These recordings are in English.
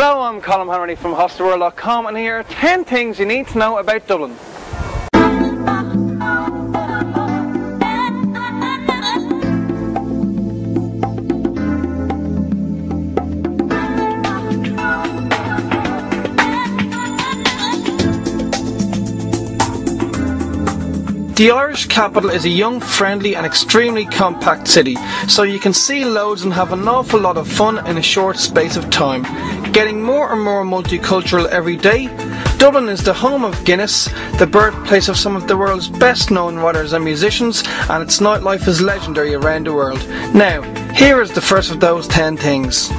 Hello, I'm Colin Hanratty from hostelworld.com, and here are 10 things you need to know about Dublin. The Irish capital is a young, friendly and extremely compact city, so you can see loads and have an awful lot of fun in a short space of time. Getting more and more multicultural every day, Dublin is the home of Guinness, the birthplace of some of the world's best known writers and musicians, and its nightlife is legendary around the world. Now, here is the first of those 10 things.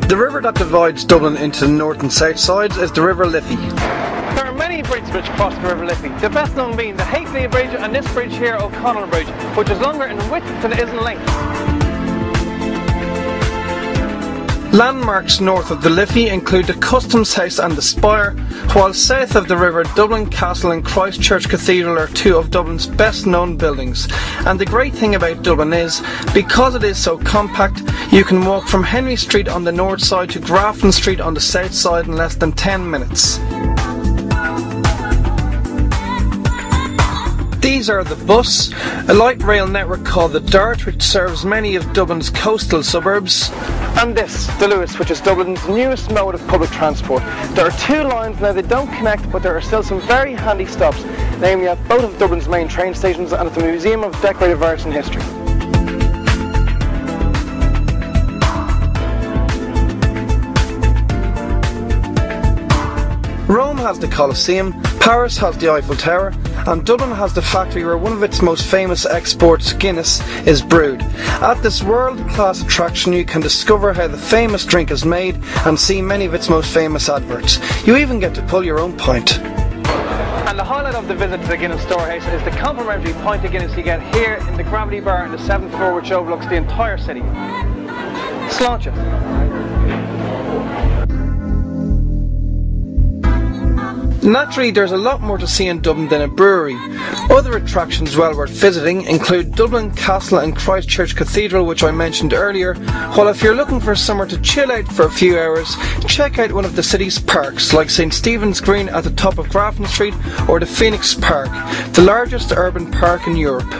The river that divides Dublin into the north and south sides is the River Liffey. There are many bridges which cross the River Liffey, the best known being the Hafley Bridge and this bridge here, O'Connell Bridge, which is longer in width than it is in length. Landmarks north of the Liffey include the Customs House and the Spire, while south of the river Dublin Castle and Christchurch Cathedral are two of Dublin's best known buildings. And the great thing about Dublin is, because it is so compact, you can walk from Henry Street on the north side to Grafton Street on the south side in less than 10 minutes. These are the Bus, a light rail network called the Dart, which serves many of Dublin's coastal suburbs, and this, the Luas, which is Dublin's newest mode of public transport. There are two lines now, they don't connect, but there are still some very handy stops, namely at both of Dublin's main train stations and at the Museum of Decorative Arts and History. Rome has the Colosseum, Paris has the Eiffel Tower, and Dublin has the factory where one of its most famous exports, Guinness, is brewed. At this world-class attraction you can discover how the famous drink is made and see many of its most famous adverts. You even get to pull your own pint. And the highlight of the visit to the Guinness Storehouse is the complimentary pint of Guinness you get here in the Gravity Bar on the 7th floor, which overlooks the entire city. Sláinte. Naturally, there's a lot more to see in Dublin than a brewery. Other attractions well worth visiting include Dublin Castle and Christchurch Cathedral, which I mentioned earlier, while if you're looking for somewhere to chill out for a few hours, check out one of the city's parks like St Stephen's Green at the top of Grafton Street or the Phoenix Park, the largest urban park in Europe.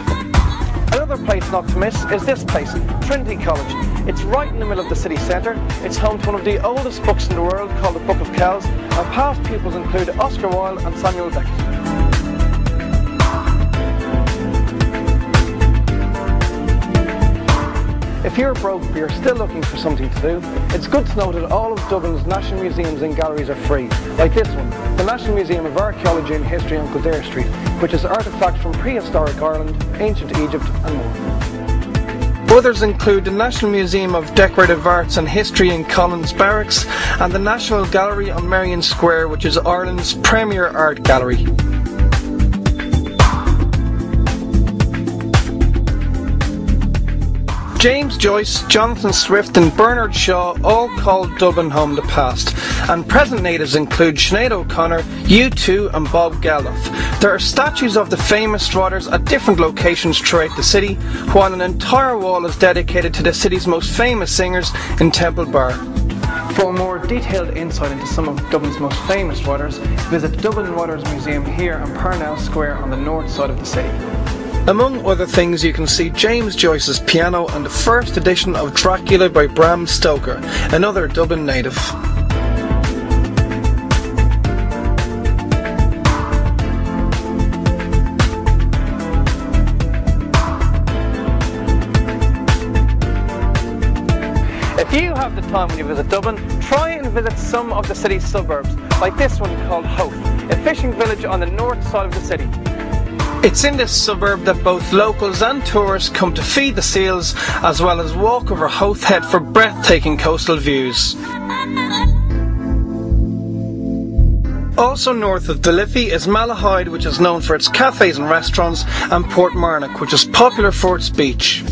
Another place not to miss is this place, Trinity College. It's right in the middle of the city centre. It's home to one of the oldest books in the world called the Book of Kells, and past pupils include Oscar Wilde and Samuel Beckett. If you're broke but you're still looking for something to do, it's good to know that all of Dublin's national museums and galleries are free, like this one, the National Museum of Archaeology and History on Kildare Street, which has artefacts from prehistoric Ireland, ancient Egypt and more. Others include the National Museum of Decorative Arts and History in Collins Barracks and the National Gallery on Merrion Square, which is Ireland's premier art gallery. James Joyce, Jonathan Swift and Bernard Shaw all called Dublin home in the past, and present natives include Sinead O'Connor, U2 and Bob Geldof. There are statues of the famous writers at different locations throughout the city, while an entire wall is dedicated to the city's most famous singers in Temple Bar. For a more detailed insight into some of Dublin's most famous writers, visit the Dublin Writers Museum here in Parnell Square on the north side of the city. Among other things, you can see James Joyce's piano and the first edition of Dracula by Bram Stoker, another Dublin native. If you have the time when you visit Dublin, try and visit some of the city's suburbs, like this one called Howth, a fishing village on the north side of the city. It's in this suburb that both locals and tourists come to feed the seals, as well as walk over Howth Head for breathtaking coastal views. Also north of the Liffey is Malahide, which is known for its cafes and restaurants, and Portmarnock, which is popular for its beach.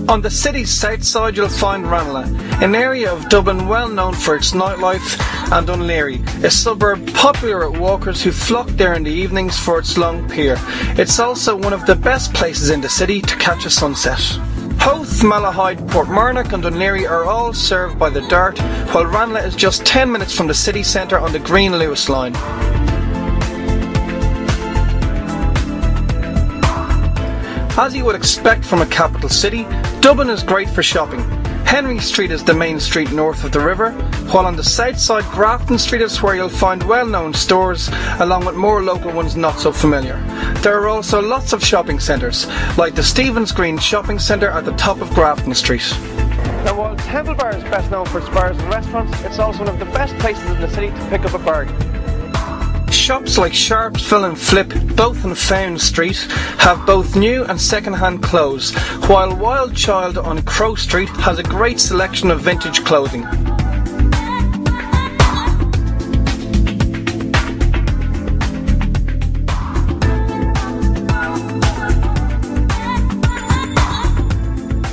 On the city's south side you'll find Ranelagh, an area of Dublin well known for its nightlife, and Dunleary, a suburb popular at walkers who flock there in the evenings for its long pier. It's also one of the best places in the city to catch a sunset. Howth, Malahide, Portmarnock and Dunleary are all served by the Dart, while Ranelagh is just 10 minutes from the city centre on the Green Lewis line. As you would expect from a capital city, Dublin is great for shopping. Henry Street is the main street north of the river, while on the south side Grafton Street is where you'll find well-known stores, along with more local ones not so familiar. There are also lots of shopping centres, like the Stephen's Green Shopping Centre at the top of Grafton Street. Now while Temple Bar is best known for its bars and restaurants, it's also one of the best places in the city to pick up a bargain. Shops like Sharpsville and Flip, both on Fowne Street, have both new and second-hand clothes, while Wild Child on Crow Street has a great selection of vintage clothing.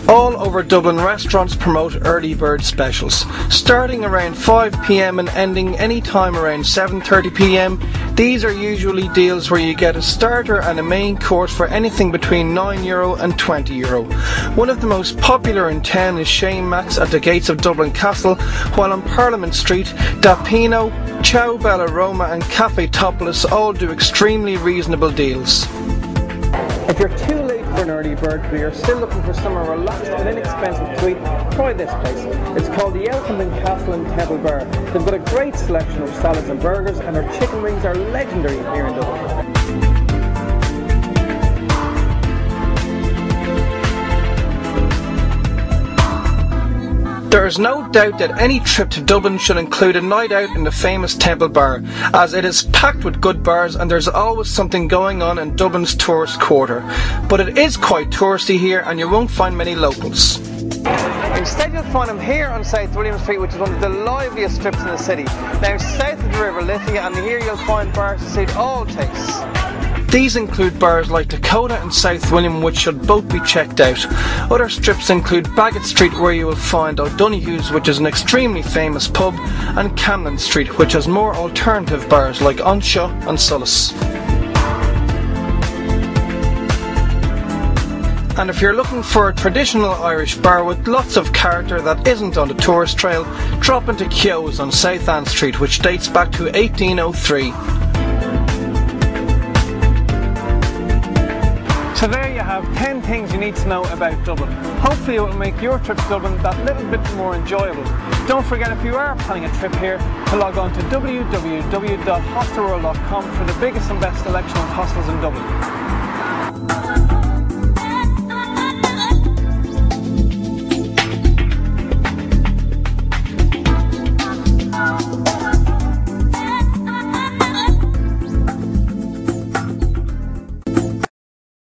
All over Dublin, restaurants promote early bird specials. Starting around 5 p.m. and ending any time around 7:30 p.m, these are usually deals where you get a starter and a main course for anything between €9 and €20. One of the most popular in town is Shane Max at the gates of Dublin Castle, while on Parliament Street, Da Pino, Ciao Bella Roma and Cafe Topless all do extremely reasonable deals. If you're too late for an early bird but you're still looking for somewhere relaxed and inexpensive to eat, try this place. It's called the Elkington Castle and Temple Bar. They've got a great selection of salads and burgers, and their chicken wings are legendary here in Dublin. There is no doubt that any trip to Dublin should include a night out in the famous Temple Bar, as it is packed with good bars and there's always something going on in Dublin's tourist quarter. But it is quite touristy here and you won't find many locals. Instead you'll find them here on South William Street, which is one of the liveliest strips in the city. Now south of the River Lithia, and here you'll find bars to suit all tastes. These include bars like Dakota and South William, which should both be checked out. Other strips include Bagot Street, where you will find O'Donoghue's, which is an extremely famous pub, and Camden Street, which has more alternative bars like Anseo and Sullis. And if you're looking for a traditional Irish bar with lots of character that isn't on the tourist trail, drop into Keogh's on South Ann Street, which dates back to 1803. So there you have 10 things you need to know about Dublin. Hopefully it will make your trip to Dublin that little bit more enjoyable. Don't forget, if you are planning a trip here, to log on to www.hostelworld.com for the biggest and best selection of hostels in Dublin.